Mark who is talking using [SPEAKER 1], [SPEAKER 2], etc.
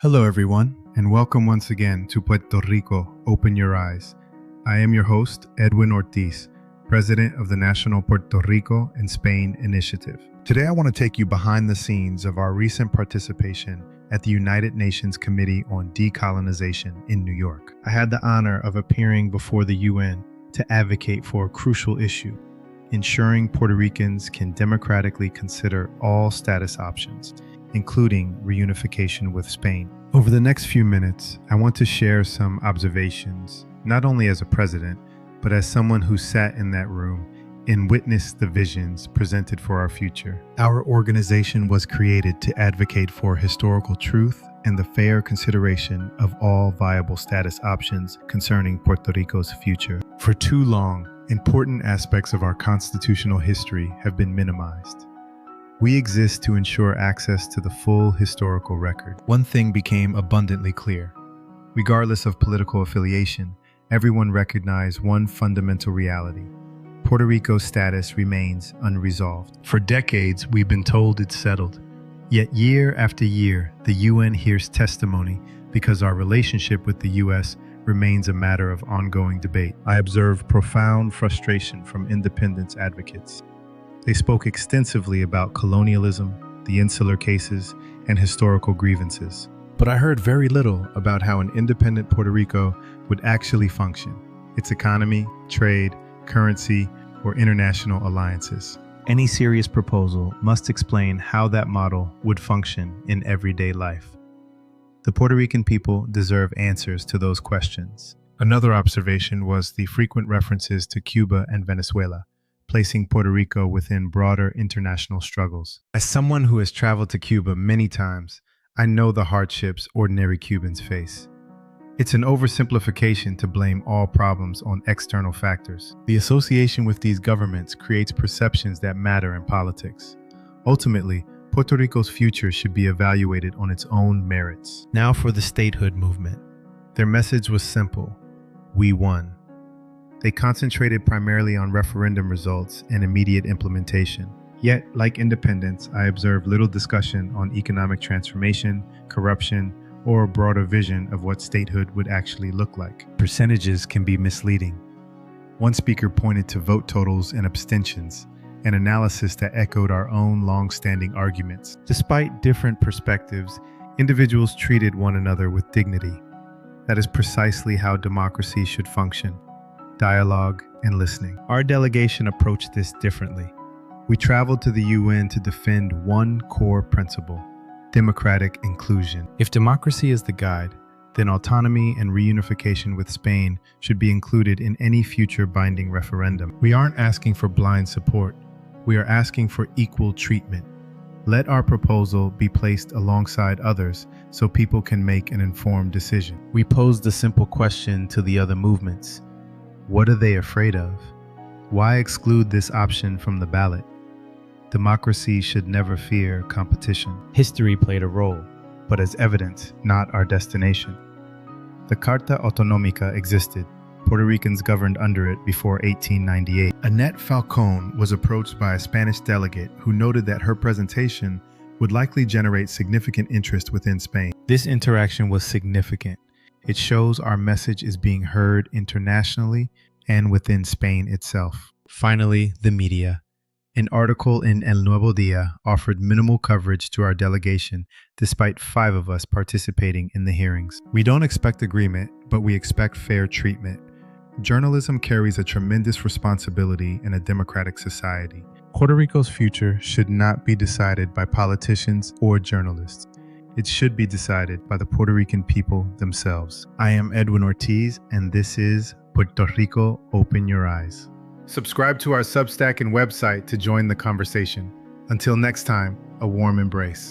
[SPEAKER 1] Hello, everyone, and welcome once again to Puerto Rico, Open Your Eyes. I am your host, Edwin Ortiz, President of the National Puerto Rico and Spain Initiative. Today, I want to take you behind the scenes of our recent participation at the United Nations Committee on Decolonization in New York. I had the honor of appearing before the UN to advocate for a crucial issue, ensuring Puerto Ricans can democratically consider all status options, including reunification with Spain. Over the next few minutes, I want to share some observations, not only as a president, but as someone who sat in that room and witnessed the visions presented for our future. Our organization was created to advocate for historical truth and the fair consideration of all viable status options concerning Puerto Rico's future. For too long, important aspects of our constitutional history have been minimized. We exist to ensure access to the full historical record. One thing became abundantly clear. Regardless of political affiliation, everyone recognized one fundamental reality. Puerto Rico's status remains unresolved. For decades, we've been told it's settled. Yet year after year, the UN hears testimony because our relationship with the US remains a matter of ongoing debate. I observed profound frustration from independence advocates. They spoke extensively about colonialism, the insular cases, and historical grievances. But I heard very little about how an independent Puerto Rico would actually function, its economy, trade, currency, or international alliances. Any serious proposal must explain how that model would function in everyday life. The Puerto Rican people deserve answers to those questions. Another observation was the frequent references to Cuba and Venezuela, placing Puerto Rico within broader international struggles. As someone who has traveled to Cuba many times, I know the hardships ordinary Cubans face. It's an oversimplification to blame all problems on external factors. The association with these governments creates perceptions that matter in politics. Ultimately, Puerto Rico's future should be evaluated on its own merits. Now for the statehood movement. Their message was simple: we won. They concentrated primarily on referendum results and immediate implementation. Yet, like independence, I observed little discussion on economic transformation, corruption, or a broader vision of what statehood would actually look like. Percentages can be misleading. One speaker pointed to vote totals and abstentions, an analysis that echoed our own long-standing arguments. Despite different perspectives, individuals treated one another with dignity. That is precisely how democracy should function: dialogue and listening. Our delegation approached this differently. We traveled to the UN to defend one core principle: democratic inclusion. If democracy is the guide, then autonomy and reunification with Spain should be included in any future binding referendum. We aren't asking for blind support. We are asking for equal treatment. Let our proposal be placed alongside others so people can make an informed decision. We posed a simple question to the other movements: what are they afraid of? Why exclude this option from the ballot? Democracy should never fear competition. History played a role, but as evidence, not our destination. The Carta Autonómica existed. Puerto Ricans governed under it before 1898. Annette Falcón was approached by a Spanish delegate who noted that her presentation would likely generate significant interest within Spain. This interaction was significant. It shows our message is being heard internationally and within Spain itself. Finally, the media. An article in El Nuevo Día offered minimal coverage to our delegation, despite 5 of us participating in the hearings. We don't expect agreement, but we expect fair treatment. Journalism carries a tremendous responsibility in a democratic society. Puerto Rico's future should not be decided by politicians or journalists. It should be decided by the Puerto Rican people themselves. I am Edwin Ortiz, and this is Puerto Rico, Open Your Eyes. Subscribe to our Substack and website to join the conversation. Until next time, a warm embrace.